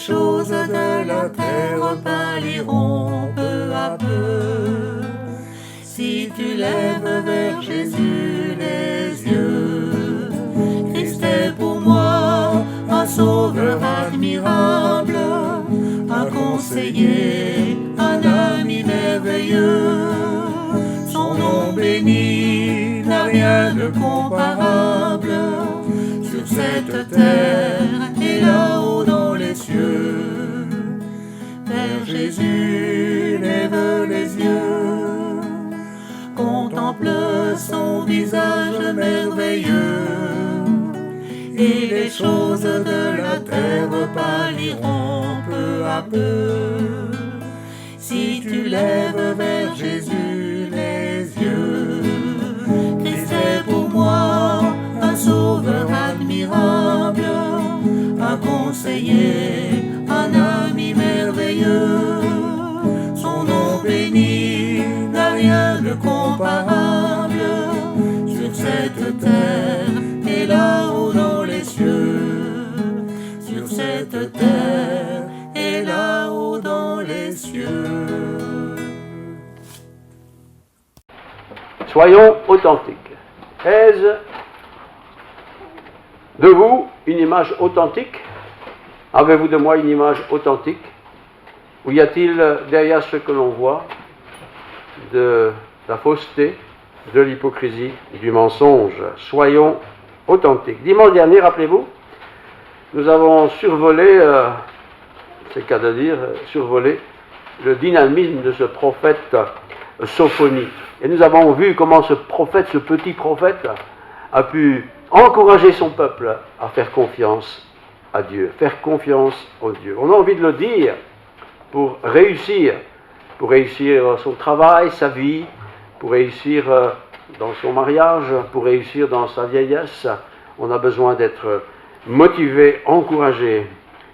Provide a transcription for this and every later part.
choses de la terre pâliront peu à peu. Si tu lèves vers Jésus les yeux, Christ est pour moi un sauveur admirable, un conseiller, un ami merveilleux. Son nom béni n'a rien de comparable sur cette terre et là-haut dans les cieux. Vers Jésus lève les yeux, contemple son visage merveilleux, et les choses de la terre pâliront peu à peu. Si tu lèves vers Jésus les yeux, Christ est pour moi un sauveur admirable, un conseiller, un ami merveilleux. Son nom béni n'a rien de comparable sur cette terre et là-haut dans les cieux. Sur cette terre et là-haut dans les cieux. Soyons authentiques. Est-ce de vous une image authentique? Avez-vous de moi une image authentique? Ou y a-t-il derrière ce que l'on voit de la fausseté, de l'hypocrisie, du mensonge? Soyons authentiques. Dimanche dernier, rappelez-vous, nous avons survolé, c'est le cas de dire, survolé le dynamisme de ce prophète Sophonie. Et nous avons vu comment ce prophète, ce petit prophète, a pu encourager son peuple à faire confiance à Dieu, faire confiance au Dieu. On a envie de le dire pour réussir son travail, sa vie, pour réussir dans son mariage, pour réussir dans sa vieillesse. On a besoin d'être motivé, encouragé.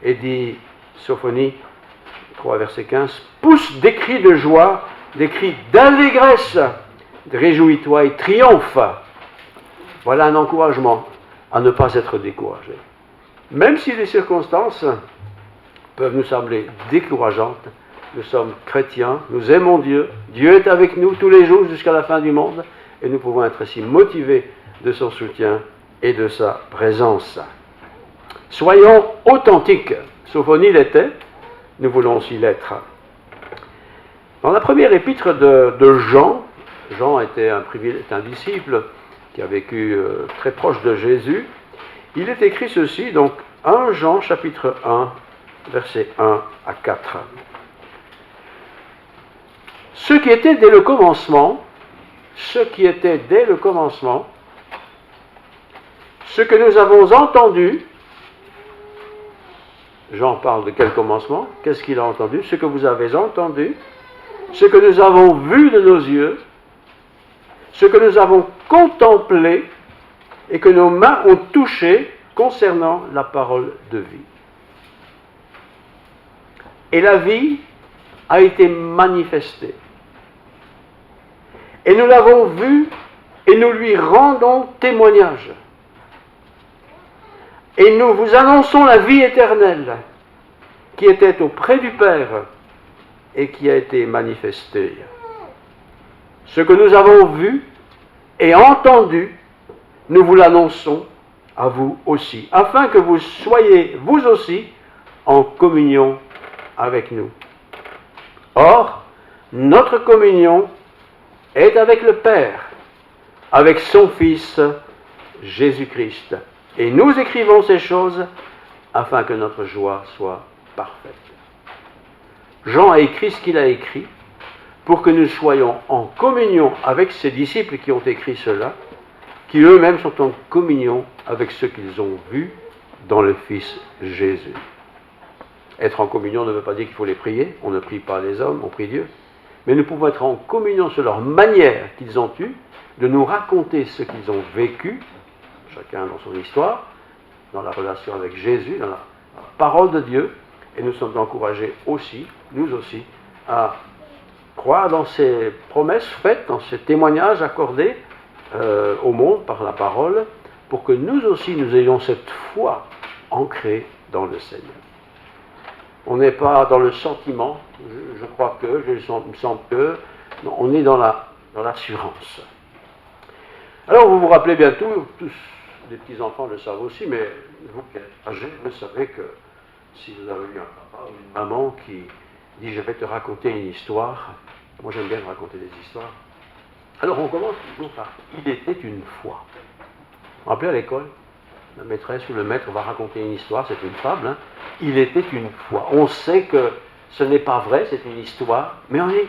Et dit Sophonie 3, verset 15, pousse des cris de joie, des cris d'allégresse, réjouis-toi et triomphe. Voilà un encouragement à ne pas être découragé. Même si les circonstances peuvent nous sembler décourageantes, nous sommes chrétiens, nous aimons Dieu, Dieu est avec nous tous les jours jusqu'à la fin du monde, et nous pouvons être ainsi motivés de son soutien et de sa présence. Soyons authentiques. Sophonie l'était, nous voulons aussi l'être. Dans la première épître de Jean, Jean était un disciple qui a vécu très proche de Jésus. Il est écrit ceci, donc 1 Jean chapitre 1, versets 1 à 4. Ce qui était dès le commencement, ce que nous avons entendu, Jean parle de quel commencement? Qu'est-ce qu'il a entendu? Ce que vous avez entendu, ce que nous avons vu de nos yeux, ce que nous avons contemplé et que nos mains ont touché concernant la parole de vie. Et la vie a été manifestée. Et nous l'avons vue et nous lui rendons témoignage. Et nous vous annonçons la vie éternelle qui était auprès du Père et qui a été manifestée. Ce que nous avons vu et entendu, nous vous l'annonçons à vous aussi, afin que vous soyez vous aussi en communion avec nous. Or, notre communion est avec le Père, avec son Fils Jésus-Christ. Et nous écrivons ces choses afin que notre joie soit parfaite. Jean a écrit ce qu'il a écrit pour que nous soyons en communion avec ses disciples qui ont écrit cela, qui eux-mêmes sont en communion avec ce qu'ils ont vu dans le Fils Jésus. Être en communion ne veut pas dire qu'il faut les prier, on ne prie pas les hommes, on prie Dieu, mais nous pouvons être en communion sur leur manière qu'ils ont eue de nous raconter ce qu'ils ont vécu, chacun dans son histoire, dans la relation avec Jésus, dans la parole de Dieu, et nous sommes encouragés aussi, nous aussi, à croire dans ces promesses faites, dans ces témoignages accordés au monde par la parole, pour que nous aussi nous ayons cette foi ancrée dans le Seigneur. On n'est pas dans le sentiment, je crois que, il me semble que, non, on est dans l'assurance. Alors vous vous rappelez bientôt, tous les petits-enfants le savent aussi, mais vous qui êtes âgés, vous savez que si vous avez eu un papa ou une maman qui dit « je vais te raconter une histoire », moi j'aime bien raconter des histoires. Alors on commence toujours par « il était une fois ». Vous vous rappelez à l'école, la maîtresse ou le maître va raconter une histoire, c'est une fable, hein. Il était une fois. On sait que ce n'est pas vrai, c'est une histoire, mais on est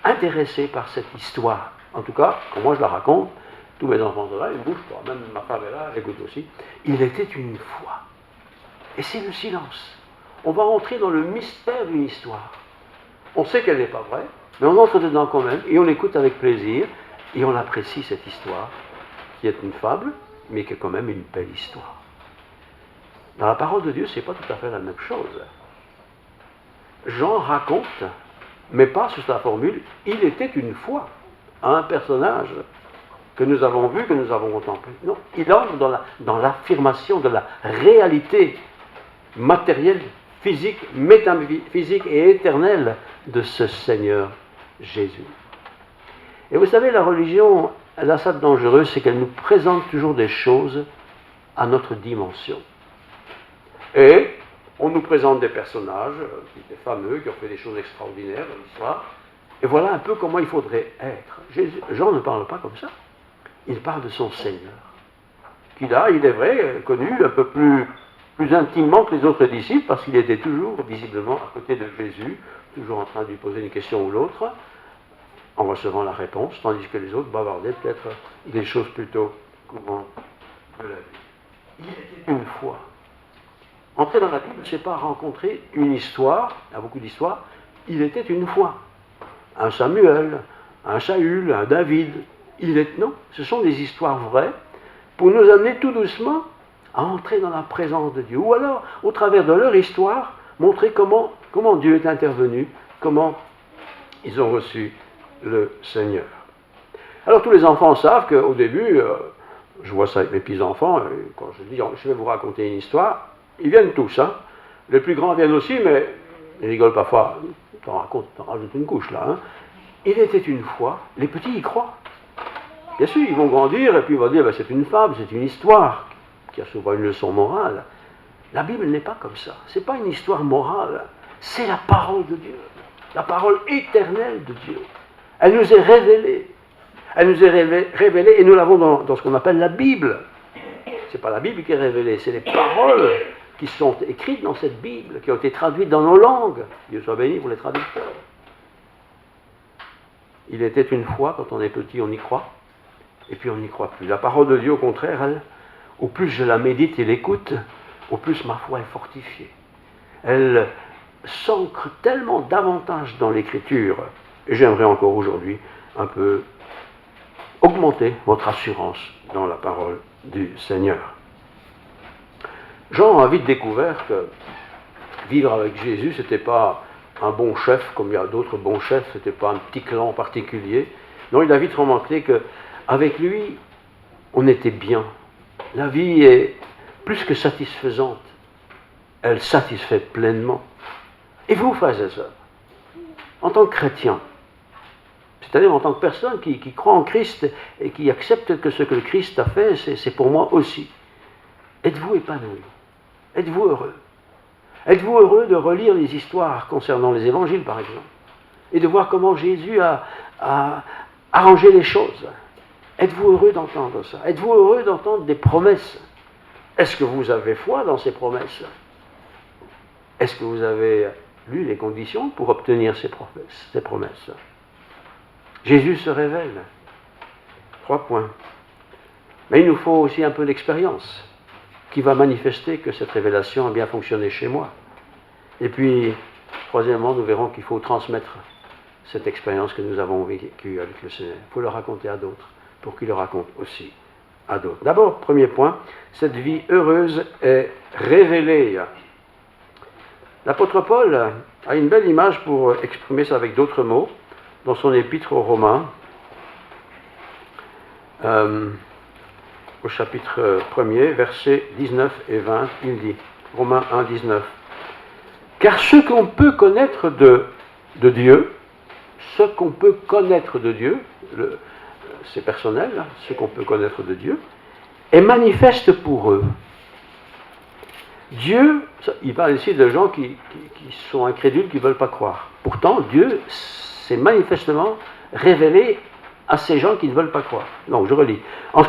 intéressé par cette histoire. En tout cas, quand moi je la raconte, tous mes enfants sont là, ils ne bougent pas, même ma femme est là, elle écoute aussi. Il était une fois. Et c'est le silence. On va entrer dans le mystère d'une histoire. On sait qu'elle n'est pas vraie, mais on entre dedans quand même, et on l'écoute avec plaisir, et on apprécie cette histoire, qui est une fable, mais qui est quand même une belle histoire. Dans la parole de Dieu, ce n'est pas tout à fait la même chose. Jean raconte, mais pas sous la formule « il était une fois » à un personnage que nous avons vu, que nous avons contemplé. Non, il entre dans l'affirmation de la réalité matérielle, physique, métaphysique et éternelle de ce Seigneur Jésus. Et vous savez, la religion, elle a ça de dangereux, c'est qu'elle nous présente toujours des choses à notre dimension. Et on nous présente des personnages qui étaient fameux, qui ont fait des choses extraordinaires dans l'histoire. Et voilà un peu comment il faudrait être. Jean ne parle pas comme ça. Il parle de son Seigneur, qu'il a, il est vrai, connu un peu plus intimement que les autres disciples, parce qu'il était toujours, visiblement, à côté de Jésus, toujours en train de lui poser une question ou l'autre, en recevant la réponse, tandis que les autres bavardaient peut-être des choses plutôt courantes de la vie. Il était une fois. Entrer dans la Bible, ce n'est pas rencontrer une histoire, il y a beaucoup d'histoires, il était une fois. Un Samuel, un Saül, un David, non, ce sont des histoires vraies pour nous amener tout doucement à entrer dans la présence de Dieu. Ou alors, au travers de leur histoire, montrer comment Dieu est intervenu, comment ils ont reçu le Seigneur. Alors tous les enfants savent qu'au début, je vois ça avec mes petits-enfants, quand je dis je vais vous raconter une histoire, ils viennent tous, hein. Les plus grands viennent aussi, mais ils rigolent parfois, t'en rajoutes une couche là. Hein. Il était une fois, les petits y croient. Bien sûr, ils vont grandir et puis ils vont dire c'est une fable, c'est une histoire qui a souvent une leçon morale. La Bible n'est pas comme ça. Ce n'est pas une histoire morale, c'est la parole de Dieu, la parole éternelle de Dieu. Elle nous est révélée. Elle nous est révélée et nous l'avons dans ce qu'on appelle la Bible. Ce n'est pas la Bible qui est révélée, c'est les paroles qui sont écrites dans cette Bible, qui ont été traduites dans nos langues. Dieu soit béni pour les traducteurs. Il était une fois, quand on est petit, on y croit, et puis on n'y croit plus. La parole de Dieu, au contraire, elle, au plus je la médite et l'écoute, au plus ma foi est fortifiée. Elle s'ancre tellement davantage dans l'Écriture, et j'aimerais encore aujourd'hui un peu augmenter votre assurance dans la parole du Seigneur. Jean a vite découvert que vivre avec Jésus, ce n'était pas un bon chef, comme il y a d'autres bons chefs, ce n'était pas un petit clan particulier. Non, il a vite remarqué qu'avec lui, on était bien. La vie est plus que satisfaisante. Elle satisfait pleinement. Et vous faites ça, en tant que chrétien, c'est-à-dire en tant que personne qui croit en Christ et qui accepte que ce que le Christ a fait, c'est pour moi aussi. Êtes-vous épanoui? Êtes-vous heureux? Êtes-vous heureux de relire les histoires concernant les évangiles, par exemple, et de voir comment Jésus a arrangé les choses? Êtes-vous heureux d'entendre ça? Êtes-vous heureux d'entendre des promesses? Est-ce que vous avez foi dans ces promesses? Est-ce que vous avez lu les conditions pour obtenir ces promesses? Jésus se révèle. 3 points. Mais il nous faut aussi un peu d'expérience qui va manifester que cette révélation a bien fonctionné chez moi. Et puis, troisièmement, nous verrons qu'il faut transmettre cette expérience que nous avons vécue avec le Seigneur. Il faut le raconter à d'autres pour qu'ils le racontent aussi à d'autres. D'abord, premier point, cette vie heureuse est révélée. L'apôtre Paul a une belle image pour exprimer ça avec d'autres mots dans son épître aux Romains, au chapitre 1er, versets 19 et 20, il dit, Romains 1, 19, « Car ce qu'on peut connaître de Dieu, c'est personnel, hein, ce qu'on peut connaître de Dieu, est manifeste pour eux. Dieu, il parle ici de gens qui sont incrédules, qui ne veulent pas croire. Pourtant, Dieu s'est manifestement révélé à ces gens qui ne veulent pas croire. Donc, je relis. En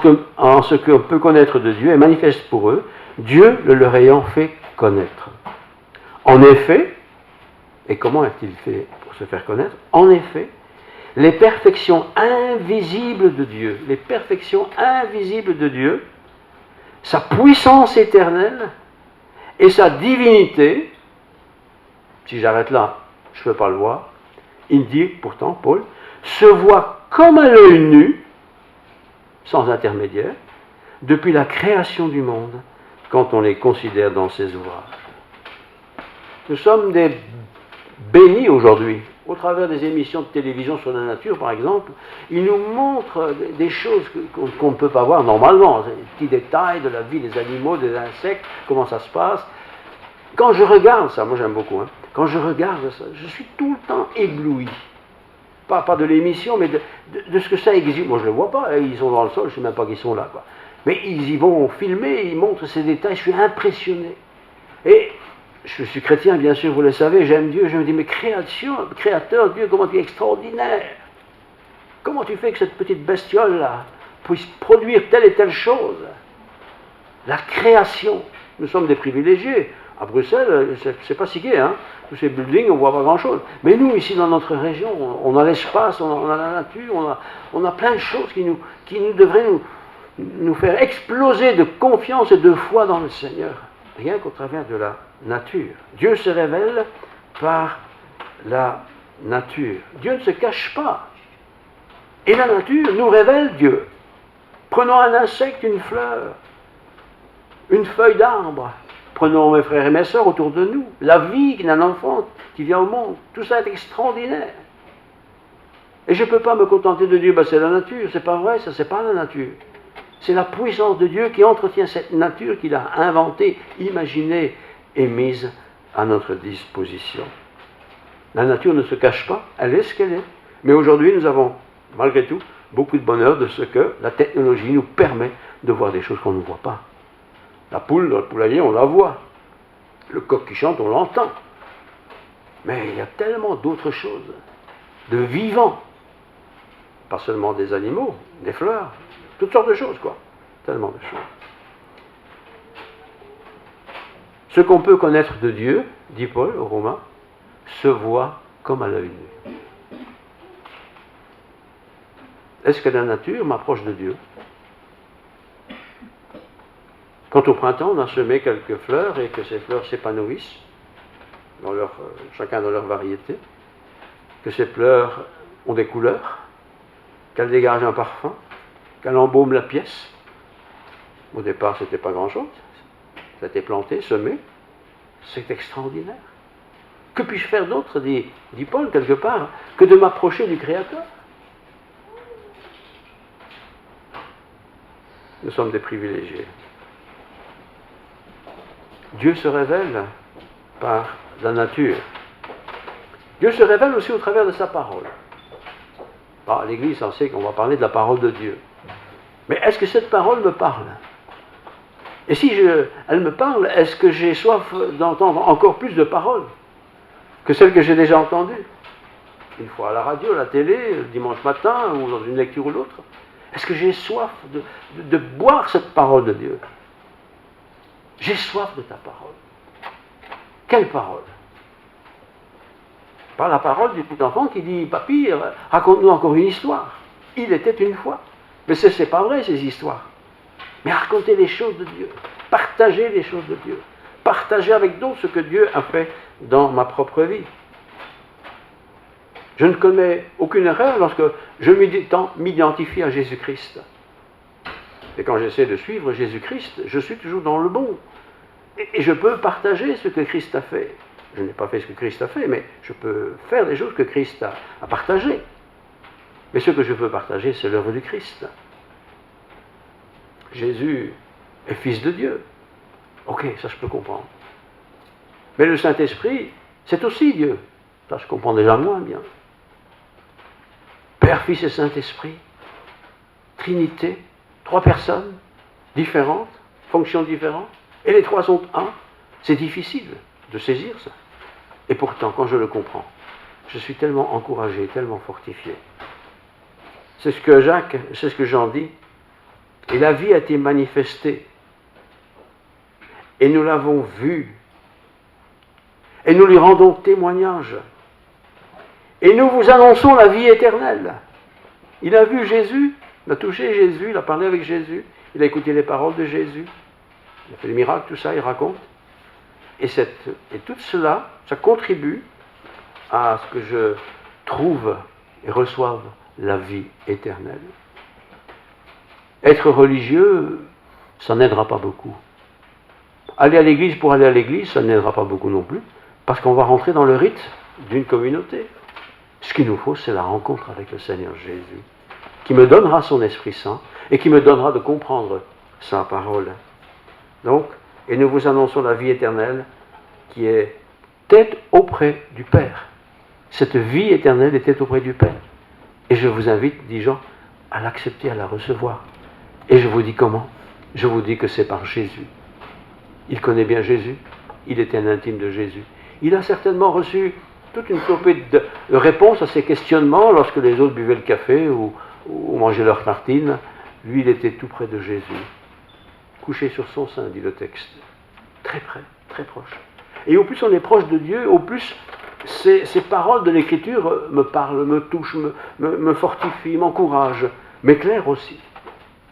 ce qu'on peut connaître de Dieu est manifeste pour eux, Dieu le leur ayant fait connaître. En effet, et comment a-t-il fait pour se faire connaître? En effet, les perfections invisibles de Dieu, sa puissance éternelle et sa divinité, si j'arrête là, je ne peux pas le voir, il dit pourtant, Paul, se voient comme à l'œil nu, sans intermédiaire, depuis la création du monde, quand on les considère dans ses ouvrages. Nous sommes des bénis aujourd'hui, au travers des émissions de télévision sur la nature, par exemple, ils nous montrent des choses qu'on ne peut pas voir normalement, des petits détails de la vie des animaux, des insectes, comment ça se passe. Quand je regarde ça, moi j'aime beaucoup, hein, quand je regarde ça, je suis tout le temps ébloui. Pas de l'émission, mais de ce que ça existe. Moi je ne le vois pas, ils sont dans le sol, je ne sais même pas qu'ils sont là, quoi. Mais ils y vont filmer, ils montrent ces détails, je suis impressionné. Et je suis chrétien, bien sûr, vous le savez, j'aime Dieu, je me dis, mais créateur, Dieu, comment tu es extraordinaire! Comment tu fais que cette petite bestiole-là puisse produire telle et telle chose? La création. Nous sommes des privilégiés. À Bruxelles, c'est pas si gai, hein? Tous ces buildings, on ne voit pas grand-chose. Mais nous, ici, dans notre région, on a l'espace, on a la nature, on a plein de choses qui devraient nous faire exploser de confiance et de foi dans le Seigneur. Rien qu'au travers de la nature. Dieu se révèle par la nature. Dieu ne se cache pas. Et la nature nous révèle Dieu. Prenons un insecte, une fleur, une feuille d'arbre. Prenons mes frères et mes sœurs autour de nous. La vie d'un enfant qui vient au monde. Tout ça est extraordinaire. Et je ne peux pas me contenter de dire, c'est la nature. C'est pas vrai, ça, c'est pas la nature. C'est la puissance de Dieu qui entretient cette nature qu'il a inventée, imaginée et mise à notre disposition. La nature ne se cache pas, elle est ce qu'elle est. Mais aujourd'hui, nous avons, malgré tout, beaucoup de bonheur de ce que la technologie nous permet de voir des choses qu'on ne voit pas. La poule dans le poulailler, on la voit. Le coq qui chante, on l'entend. Mais il y a tellement d'autres choses, de vivants. Pas seulement des animaux, des fleurs, toutes sortes de choses, quoi. Tellement de choses. Ce qu'on peut connaître de Dieu, dit Paul aux Romains, se voit comme à l'œil nu. Est-ce que la nature m'approche de Dieu? Quand au printemps, on a semé quelques fleurs et que ces fleurs s'épanouissent, chacun dans leur variété, que ces fleurs ont des couleurs, qu'elles dégagent un parfum, qu'elles embaument la pièce. Au départ, ce n'était pas grand-chose. Ça a été planté, semé. C'est extraordinaire. Que puis-je faire d'autre, dit Paul, quelque part, que de m'approcher du Créateur? Nous sommes des privilégiés. Dieu se révèle par la nature. Dieu se révèle aussi au travers de sa parole. À l'Église, on sait qu'on va parler de la parole de Dieu. Mais est-ce que cette parole me parle? Et si elle me parle, est-ce que j'ai soif d'entendre encore plus de paroles que celles que j'ai déjà entendues? Une fois à la radio, à la télé, le dimanche matin, ou dans une lecture ou l'autre. Est-ce que j'ai soif de boire cette parole de Dieu? J'ai soif de ta parole. Quelle parole? Par la parole du petit enfant qui dit, papy, raconte-nous encore une histoire. Il était une fois. Mais ce n'est pas vrai, ces histoires. Mais raconter les choses de Dieu. Partager les choses de Dieu. Partager avec d'autres ce que Dieu a fait dans ma propre vie. Je ne commets aucune erreur lorsque je m'identifie à Jésus-Christ. Et quand j'essaie de suivre Jésus-Christ, je suis toujours dans le bon. Et je peux partager ce que Christ a fait. Je n'ai pas fait ce que Christ a fait, mais je peux faire des choses que Christ a partagées. Mais ce que je veux partager, c'est l'œuvre du Christ. Jésus est fils de Dieu. Ok, ça je peux comprendre. Mais le Saint-Esprit, c'est aussi Dieu. Ça, je comprends déjà moins bien. Père, Fils et Saint-Esprit, Trinité, 3 personnes différentes, fonctions différentes, et les 3 sont un. C'est difficile de saisir ça. Et pourtant, quand je le comprends, je suis tellement encouragé, tellement fortifié. C'est ce que Jean dit. Et la vie a été manifestée. Et nous l'avons vue. Et nous lui rendons témoignage. Et nous vous annonçons la vie éternelle. Il a vu Jésus, il a touché Jésus, il a parlé avec Jésus, il a écouté les paroles de Jésus, il a fait des miracles, tout ça, il raconte. Et tout cela, ça contribue à ce que je trouve et reçoive la vie éternelle. Être religieux, ça n'aidera pas beaucoup. Aller à l'église pour aller à l'église, ça n'aidera pas beaucoup non plus, parce qu'on va rentrer dans le rite d'une communauté. Ce qu'il nous faut, c'est la rencontre avec le Seigneur Jésus, qui me donnera son Esprit Saint et qui me donnera de comprendre sa parole. Donc, et nous vous annonçons la vie éternelle qui était auprès du Père. Cette vie éternelle était auprès du Père. Et je vous invite, dit Jean, à l'accepter, à la recevoir. Et je vous dis comment? Je vous dis que c'est par Jésus. Il connaît bien Jésus, il était un intime de Jésus. Il a certainement reçu toute une flopée de réponses à ses questionnements lorsque les autres buvaient le café ou mangeaient leurs tartines. Lui, il était tout près de Jésus. Couché sur son sein, dit le texte. Très près, très proche. Et au plus on est proche de Dieu, au plus ces paroles de l'Écriture me parlent, me touchent, me fortifient, m'encouragent, m'éclairent aussi.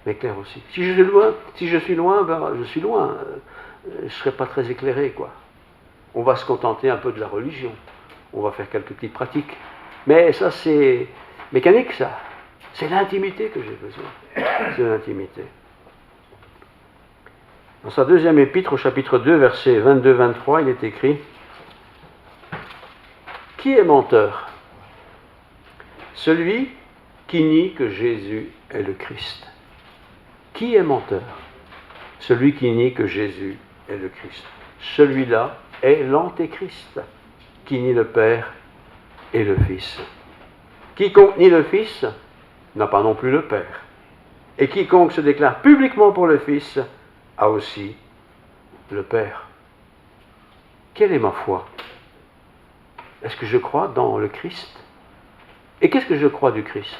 M'éclairent aussi. Si je suis loin, ben, je suis loin. Je ne serai pas très éclairé, quoi. On va se contenter un peu de la religion. On va faire quelques petites pratiques. Mais ça, c'est mécanique, ça. C'est l'intimité que j'ai besoin. C'est l'intimité. Dans sa deuxième épître, au chapitre 2, versets 22-23, il est écrit « Qui est menteur? Celui qui nie que Jésus est le Christ. » Qui est menteur? Celui qui nie que Jésus est le Christ. Celui-là est l'Antéchrist, qui nie le Père et le Fils. Quiconque nie le Fils n'a pas non plus le Père. Et quiconque se déclare publiquement pour le Fils a aussi le Père. Quelle est ma foi? Est-ce que je crois dans le Christ? Et qu'est-ce que je crois du Christ?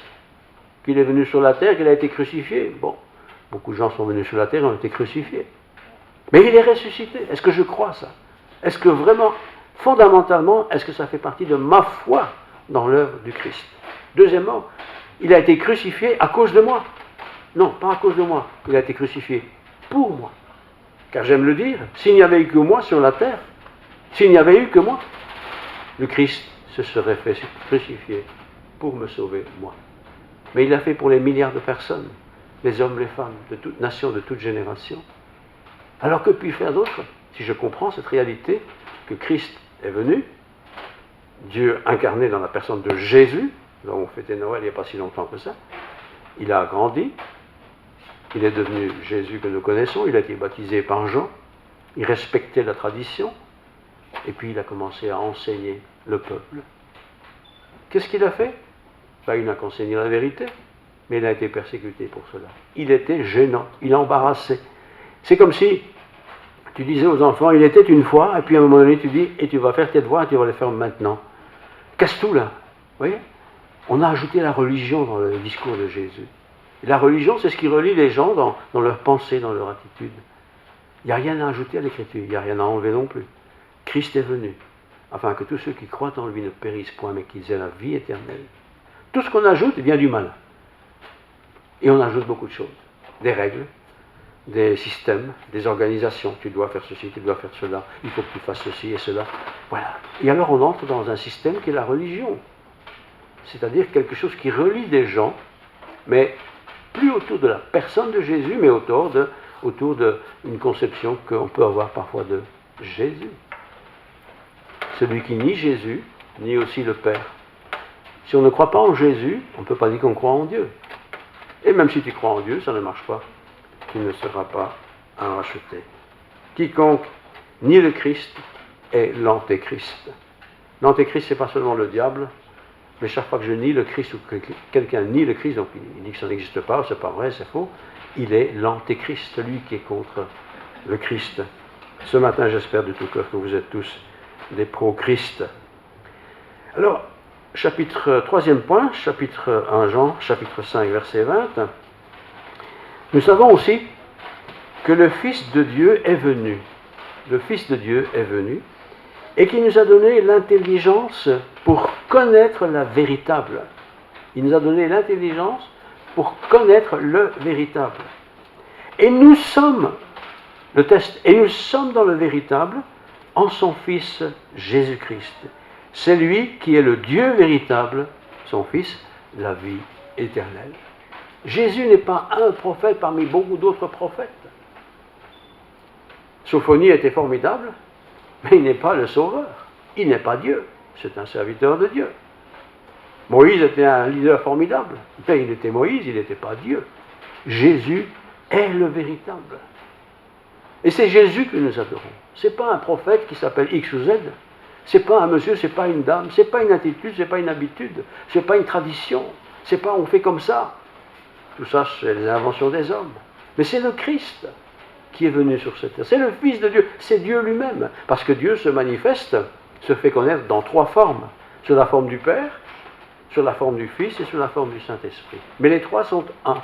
Qu'il est venu sur la terre, qu'il a été crucifié. Bon, beaucoup de gens sont venus sur la terre et ont été crucifiés. Mais il est ressuscité. Est-ce que je crois ça? Est-ce que vraiment, fondamentalement, est-ce que ça fait partie de ma foi dans l'œuvre du Christ? Deuxièmement, il a été crucifié à cause de moi. Non, pas à cause de moi. Il a été crucifié pour moi. Car j'aime le dire, s'il n'y avait eu que moi sur la terre, s'il n'y avait eu que moi, le Christ se serait fait crucifier pour me sauver, moi. Mais il l'a fait pour les milliards de personnes, les hommes, les femmes, de toute nation, de toute génération. Alors que puis-je faire d'autre si je comprends cette réalité que Christ est venu, Dieu incarné dans la personne de Jésus, dont on fêtait Noël il n'y a pas si longtemps que ça, il a grandi, il est devenu Jésus que nous connaissons, il a été baptisé par Jean, il respectait la tradition, et puis il a commencé à enseigner le peuple. Qu'est-ce qu'il a fait? Ben, il n'a qu'enseigné la vérité, mais il a été persécuté pour cela. Il était gênant, il embarrassait. C'est comme si tu disais aux enfants, il était une fois, et puis à un moment donné tu dis, et tu vas faire tes devoirs, et tu vas les faire maintenant. Casse tout là, vous voyez? On a ajouté la religion dans le discours de Jésus. Et la religion, c'est ce qui relie les gens dans leur pensée, dans leur attitude. Il n'y a rien à ajouter à l'écriture, il n'y a rien à enlever non plus. Christ est venu, afin que tous ceux qui croient en lui ne périssent point, mais qu'ils aient la vie éternelle. Tout ce qu'on ajoute vient du mal. Et on ajoute beaucoup de choses. Des règles, des systèmes, des organisations. Tu dois faire ceci, tu dois faire cela, il faut que tu fasses ceci et cela. Voilà. Et alors on entre dans un système qui est la religion. C'est-à-dire quelque chose qui relie des gens, mais plus autour de la personne de Jésus, mais autour d'une conception qu'on peut avoir parfois de Jésus. Celui qui nie Jésus, nie aussi le Père. Si on ne croit pas en Jésus, on ne peut pas dire qu'on croit en Dieu. Et même si tu crois en Dieu, ça ne marche pas. Tu ne seras pas un racheté. Quiconque nie le Christ est l'antéchrist. L'antéchrist, ce n'est pas seulement le diable, mais chaque fois que je nie le Christ ou que quelqu'un nie le Christ, donc il dit que ça n'existe pas, c'est pas vrai, c'est faux, il est l'antéchrist, celui qui est contre le Christ. Ce matin, j'espère de tout cœur que vous êtes tous des pro-Christ. Alors, troisième point, chapitre 1 Jean, chapitre 5, verset 20. Nous savons aussi que le Fils de Dieu est venu. Le Fils de Dieu est venu et qui nous a donné l'intelligence pour connaître la véritable. Il nous a donné l'intelligence pour connaître le véritable. Et nous sommes, le test, et nous sommes dans le véritable en son Fils Jésus-Christ. C'est lui qui est le Dieu véritable, son Fils, la vie éternelle. Jésus n'est pas un prophète parmi beaucoup d'autres prophètes. Sophonie était formidable, mais il n'est pas le sauveur. Il n'est pas Dieu. C'est un serviteur de Dieu. Moïse était un leader formidable, mais il était Moïse, il n'était pas Dieu. Jésus est le véritable. Et c'est Jésus que nous adorons. Ce n'est pas un prophète qui s'appelle X ou Z. Ce n'est pas un monsieur, ce n'est pas une dame, ce n'est pas une attitude, ce n'est pas une habitude, ce n'est pas une tradition. Ce n'est pas on fait comme ça. Tout ça, c'est les inventions des hommes. Mais c'est le Christ qui est venu sur cette terre. C'est le Fils de Dieu, c'est Dieu lui-même. Parce que Dieu se manifeste, se fait connaître dans trois formes. Sous la forme du Père, sous la forme du Fils et sous la forme du Saint-Esprit. Mais les trois sont un.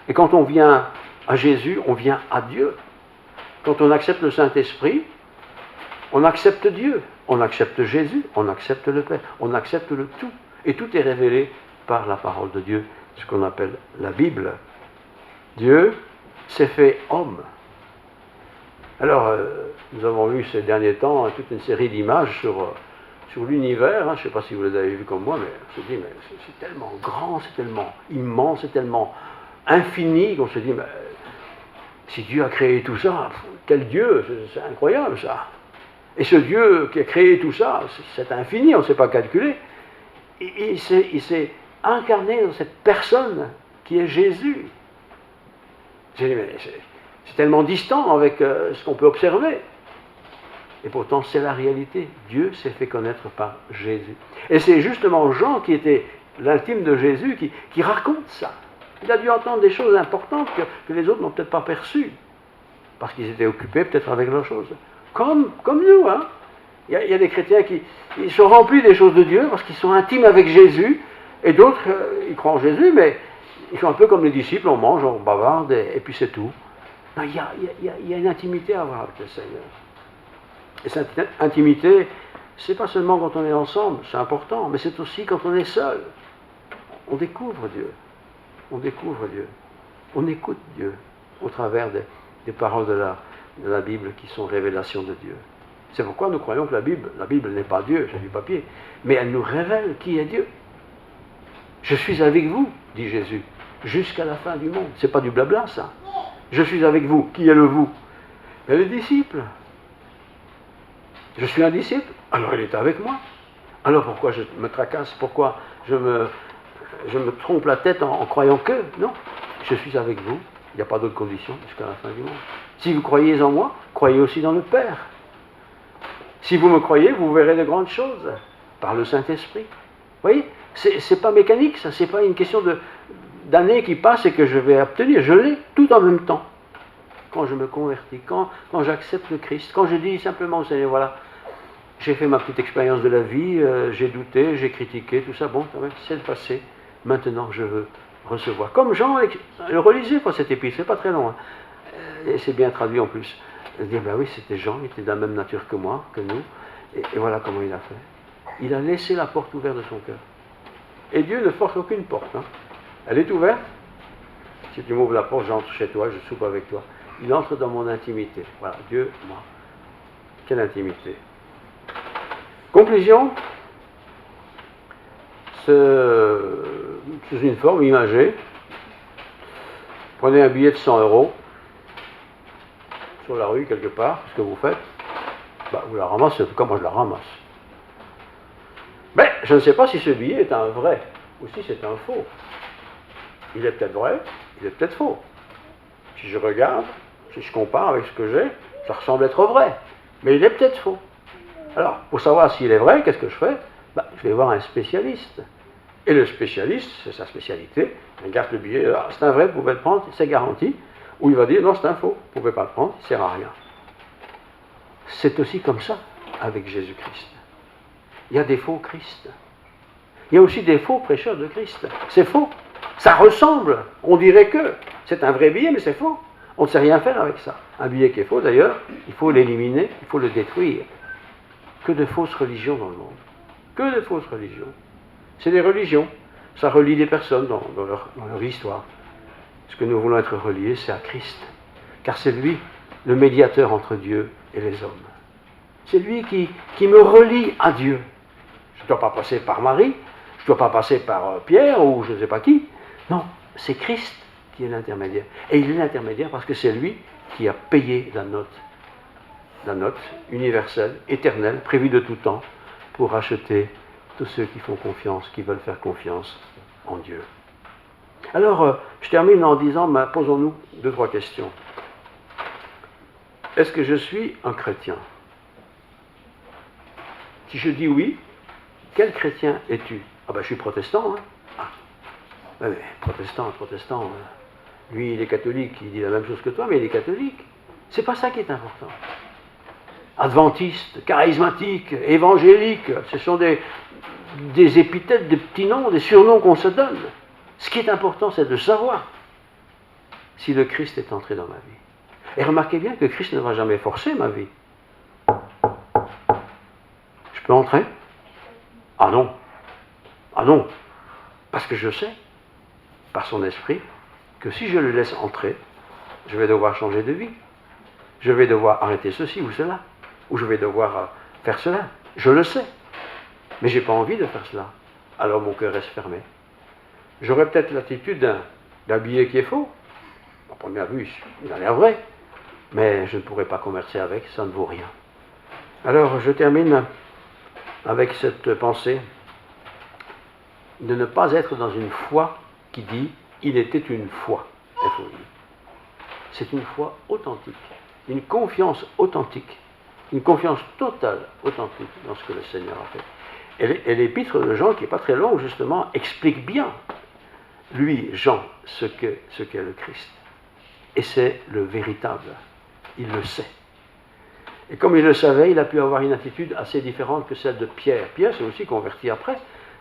Et quand on vient à Jésus, on vient à Dieu. Quand on accepte le Saint-Esprit, on accepte Dieu. On accepte Jésus, on accepte le Père. On accepte le tout. Et tout est révélé par la parole de Dieu, ce qu'on appelle la Bible. Dieu s'est fait homme. Alors, nous avons vu ces derniers temps toute une série d'images sur l'univers. Je ne sais pas si vous les avez vues comme moi, mais on se dit, mais c'est tellement grand, c'est tellement immense, c'est tellement infini qu'on se dit, mais si Dieu a créé tout ça, quel Dieu, c'est incroyable ça. Et ce Dieu qui a créé tout ça, c'est infini, on ne sait pas calculer. Et il s'est incarné dans cette personne qui est Jésus. J'ai dit, mais c'est tellement distant avec ce qu'on peut observer. Et pourtant, c'est la réalité. Dieu s'est fait connaître par Jésus. Et c'est justement Jean, qui était l'intime de Jésus, qui raconte ça. Il a dû entendre des choses importantes que les autres n'ont peut-être pas perçues. Parce qu'ils étaient occupés peut-être avec leurs choses. Comme nous, hein. Il y a des chrétiens qui ils sont remplis des choses de Dieu parce qu'ils sont intimes avec Jésus. Et d'autres, ils croient en Jésus, mais ils sont un peu comme les disciples, on mange, on bavarde, et puis c'est tout. Non, il y a une intimité à avoir avec le Seigneur. Et cette intimité, c'est pas seulement quand on est ensemble, c'est important, mais c'est aussi quand on est seul. On découvre Dieu. On découvre Dieu. On écoute Dieu au travers des paroles de la Bible qui sont révélations de Dieu. C'est pourquoi nous croyons que la Bible n'est pas Dieu, c'est du papier, mais elle nous révèle qui est Dieu. Je suis avec vous, dit Jésus, jusqu'à la fin du monde. C'est pas du blabla, ça. Je suis avec vous. Qui est le vous? Et le disciple. Je suis un disciple, alors il est avec moi. Alors pourquoi je me tracasse? Pourquoi je me trompe la tête en croyant que? Non, je suis avec vous. Il n'y a pas d'autre condition jusqu'à la fin du monde. Si vous croyez en moi, croyez aussi dans le Père. Si vous me croyez, vous verrez de grandes choses par le Saint-Esprit. Vous voyez, c'est pas mécanique, ça. C'est pas une question d'années qui passent et que je vais obtenir. Je l'ai tout en même temps. Quand je me convertis, quand j'accepte le Christ, quand je dis simplement au Seigneur, voilà, j'ai fait ma petite expérience de la vie, j'ai douté, j'ai critiqué, tout ça, bon, c'est le passé. Maintenant, je veux recevoir. Comme Jean le relisait pour cette épître, c'est pas très long, hein. Et c'est bien traduit en plus. Il dit, ben oui, c'était Jean, il était de la même nature que moi, que nous, et voilà comment il a fait. Il a laissé la porte ouverte de son cœur. Et Dieu ne force aucune porte, hein. Elle est ouverte. Si tu m'ouvres la porte, j'entre chez toi, je soupe avec toi. Il entre dans mon intimité. Voilà, Dieu, moi. Quelle intimité. Conclusion. Sous une forme imagée. Prenez un billet de 100 € sur la rue, quelque part, ce que vous faites. Vous la ramassez, en tout cas, moi je la ramasse. Mais je ne sais pas si ce billet est un vrai, ou si c'est un faux. Il est peut-être vrai, il est peut-être faux. Si je regarde, si je compare avec ce que j'ai, ça ressemble être vrai. Mais il est peut-être faux. Alors, pour savoir s'il est vrai, qu'est-ce que je fais? Je vais voir un spécialiste. Et le spécialiste, c'est sa spécialité, il regarde le billet, c'est un vrai, vous pouvez le prendre, c'est garanti. Ou il va dire, non, c'est un faux, vous ne pouvez pas le prendre, il ne sert à rien. C'est aussi comme ça avec Jésus-Christ. Il y a des faux Christ. Il y a aussi des faux prêcheurs de Christ. C'est faux. Ça ressemble. On dirait que c'est un vrai billet, mais c'est faux. On ne sait rien faire avec ça. Un billet qui est faux, d'ailleurs, il faut l'éliminer, il faut le détruire. Que de fausses religions dans le monde. Que de fausses religions. C'est des religions. Ça relie les personnes dans leur histoire. Ce que nous voulons être reliés, c'est à Christ. Car c'est lui, le médiateur entre Dieu et les hommes. C'est lui qui me relie à Dieu. Je ne dois pas passer par Marie, je ne dois pas passer par Pierre ou je ne sais pas qui. Non, c'est Christ qui est l'intermédiaire. Et il est l'intermédiaire parce que c'est lui qui a payé la note universelle, éternelle, prévue de tout temps, pour racheter tous ceux qui font confiance, qui veulent faire confiance en Dieu. Alors, je termine en disant, posons-nous 2-3 questions. Est-ce que je suis un chrétien? Si je dis oui, quel chrétien es-tu? Je suis protestant. Mais protestant, lui il est catholique, il dit la même chose que toi, mais il est catholique. C'est pas ça qui est important. Adventiste, charismatique, évangélique, ce sont des épithètes, des petits noms, des surnoms qu'on se donne. Ce qui est important, c'est de savoir si le Christ est entré dans ma vie. Et remarquez bien que Christ ne va jamais forcer ma vie. Je peux entrer? Ah non. Parce que je sais, par son esprit, que si je le laisse entrer, je vais devoir changer de vie. Je vais devoir arrêter ceci ou cela. Ou je vais devoir faire cela. Je le sais. Mais je n'ai pas envie de faire cela. Alors mon cœur reste fermé. J'aurais peut-être l'attitude d'un billet qui est faux. À première vue, il a l'air vrai. Mais je ne pourrai pas commercer avec, ça ne vaut rien. Alors je termine avec cette pensée de ne pas être dans une foi qui dit « il était une foi ». C'est une foi authentique, une confiance authentique, une confiance totale, authentique dans ce que le Seigneur a fait. Et l'épître de Jean, qui n'est pas très long, justement, explique bien, lui, Jean, ce qu'est le Christ. Et c'est le véritable. Il le sait. Et comme il le savait, il a pu avoir une attitude assez différente que celle de Pierre. Pierre s'est aussi converti après,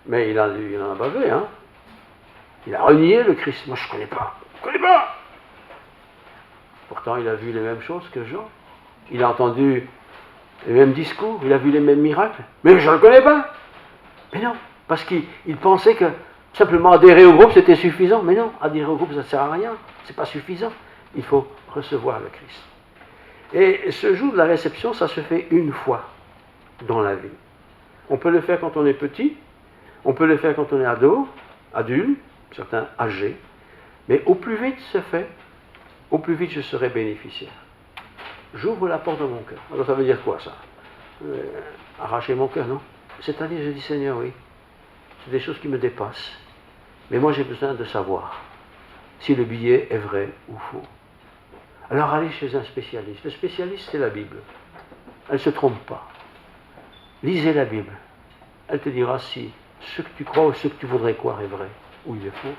mais il en a bavé, hein. Il a renié le Christ. Moi, je ne connais pas. Pourtant, il a vu les mêmes choses que Jean. Il a entendu les mêmes discours, il a vu les mêmes miracles. Mais je ne le connais pas. Mais non, parce qu'il pensait que simplement adhérer au groupe, c'était suffisant. Mais non, adhérer au groupe, ça ne sert à rien. Ce n'est pas suffisant. Il faut recevoir le Christ. Et ce jour de la réception, ça se fait une fois dans la vie. On peut le faire quand on est petit, on peut le faire quand on est ado, adulte, certains âgés, mais au plus vite c'est fait, au plus vite je serai bénéficiaire. J'ouvre la porte de mon cœur. Alors ça veut dire quoi ça? Arracher mon cœur, non? C'est-à-dire, je dis Seigneur, oui, c'est des choses qui me dépassent, mais moi j'ai besoin de savoir si le billet est vrai ou faux. Alors allez chez un spécialiste. Le spécialiste, c'est la Bible. Elle ne se trompe pas. Lisez la Bible. Elle te dira si ce que tu crois ou ce que tu voudrais croire est vrai ou il est faux.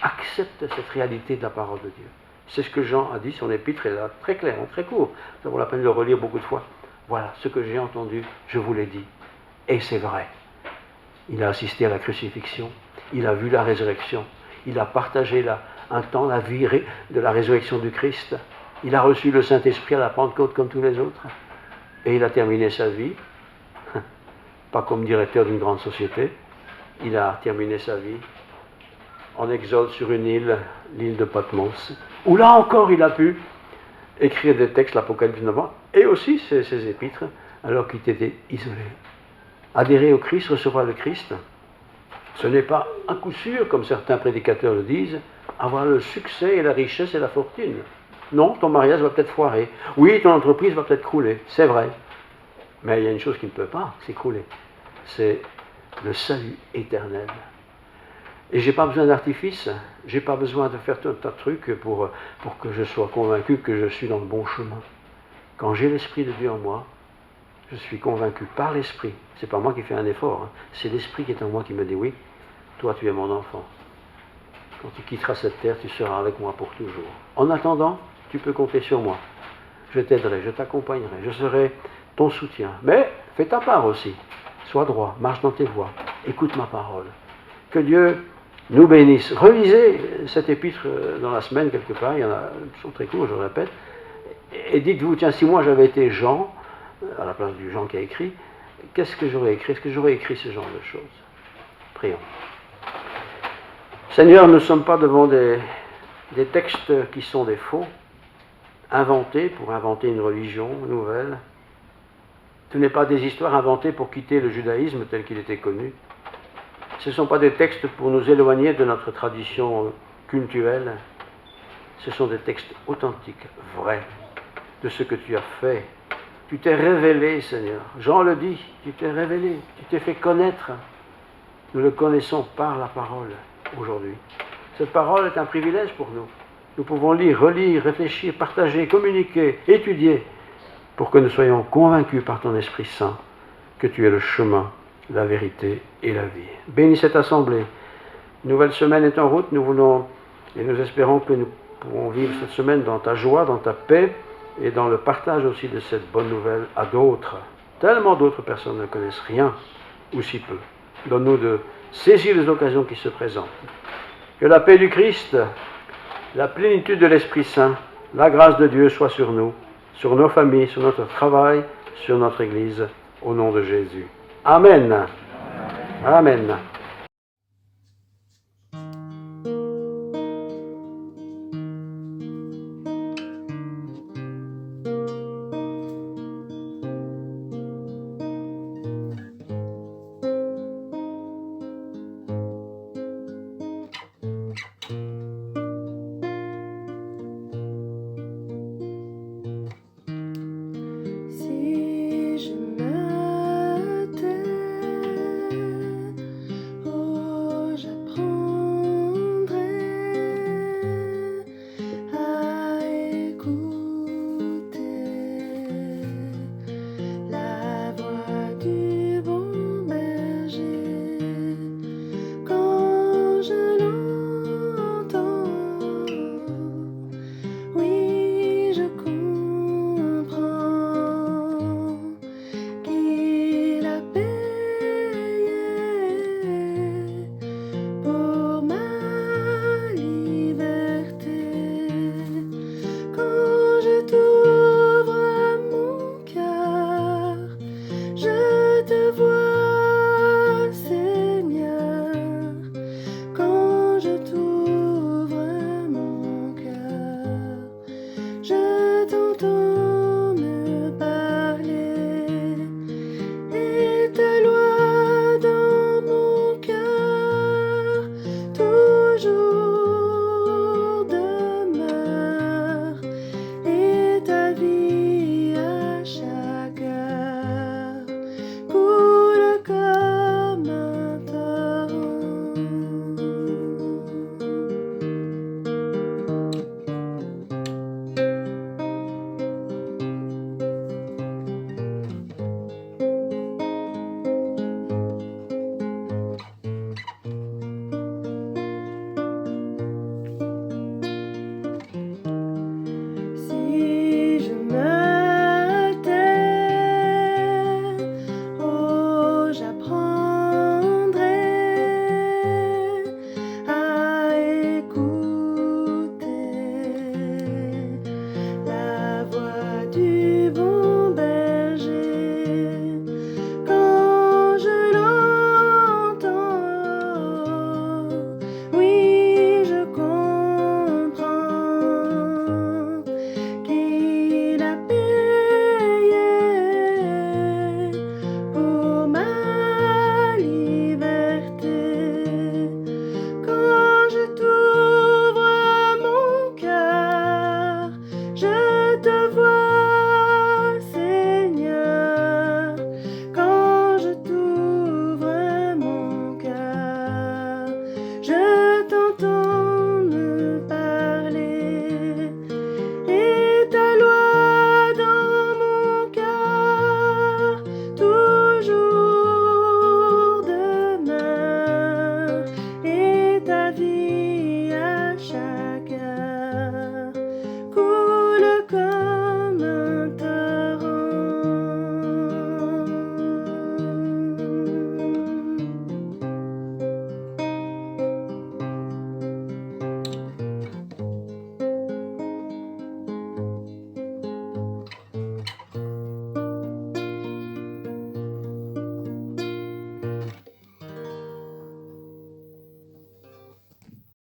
Accepte cette réalité de la parole de Dieu. C'est ce que Jean a dit, son épître est là, très clair, très court. Ça vaut la peine de le relire beaucoup de fois. Voilà, ce que j'ai entendu, je vous l'ai dit. Et c'est vrai. Il a assisté à la crucifixion. Il a vu la résurrection. Il a partagé un temps, la vie de la résurrection du Christ. Il a reçu le Saint-Esprit à la Pentecôte comme tous les autres. Et il a terminé sa vie, pas comme directeur d'une grande société, il a terminé sa vie en exode sur une île, l'île de Patmos, où là encore il a pu écrire des textes, l'Apocalypse notamment, et aussi ses épîtres, alors qu'il était isolé. Adhérer au Christ, recevoir le Christ, ce n'est pas un coup sûr, comme certains prédicateurs le disent, avoir le succès et la richesse et la fortune. Non, ton mariage va peut-être foirer. Oui, ton entreprise va peut-être crouler, c'est vrai. Mais il y a une chose qui ne peut pas s'écrouler, c'est le salut éternel. Et je n'ai pas besoin d'artifice, je n'ai pas besoin de faire tout un tas de trucs pour que je sois convaincu que je suis dans le bon chemin. Quand j'ai l'Esprit de Dieu en moi, Je suis convaincu par l'Esprit. C'est pas moi qui fais un effort, hein. C'est l'Esprit qui est en moi qui me dit oui, toi tu es mon enfant. Quand tu quitteras cette terre, tu seras avec moi pour toujours. En attendant, tu peux compter sur moi. Je t'aiderai, je t'accompagnerai, je serai ton soutien. Mais fais ta part aussi. Sois droit, marche dans tes voies, écoute ma parole. Que Dieu nous bénisse. Relisez cet épître dans la semaine quelque part, il y en a, ils sont très courts, je le répète, et dites-vous, tiens, si moi j'avais été Jean, à la place du Jean qui a écrit, qu'est-ce que j'aurais écrit? Est-ce que j'aurais écrit ce genre de choses? Prions. Seigneur, nous ne sommes pas devant des textes qui sont des faux, inventés pour inventer une religion nouvelle. Ce n'est pas des histoires inventées pour quitter le judaïsme tel qu'il était connu. Ce ne sont pas des textes pour nous éloigner de notre tradition cultuelle. Ce sont des textes authentiques, vrais, de ce que tu as fait. Tu t'es révélé, Seigneur. Jean le dit, tu t'es révélé, tu t'es fait connaître. Nous le connaissons par la parole aujourd'hui. Cette parole est un privilège pour nous. Nous pouvons lire, relire, réfléchir, partager, communiquer, étudier, pour que nous soyons convaincus par ton Esprit Saint que tu es le chemin, la vérité et la vie. Bénis cette assemblée. Une nouvelle semaine est en route. Nous voulons et nous espérons que nous pourrons vivre cette semaine dans ta joie, dans ta paix et dans le partage aussi de cette bonne nouvelle à d'autres. Tellement d'autres personnes ne connaissent rien ou si peu. Donne-nous de saisir les occasions qui se présentent. Que la paix du Christ, la plénitude de l'Esprit Saint, la grâce de Dieu soit sur nous, sur nos familles, sur notre travail, sur notre Église, au nom de Jésus. Amen. Amen. Si je me tais, oh, j'apprendrai à écouter la voix du bon berger quand je l'entends. Oui, je comprends qu'il a payé pour ma liberté. Quand je t'ouvre mon cœur, je te vois, Seigneur. Quand je t'ouvre mon cœur, je t'entends me parler, et ta loi dans mon cœur toujours demeure, et ta vie à chaque heure coule comme un torrent. Si je me tais, oh, j'apprendrai à écouter la voix du bon berger quand je l'entends. Oui, je comprends qu'il a payé pour ma liberté. Quand je t'ouvre mon cœur, je te vois.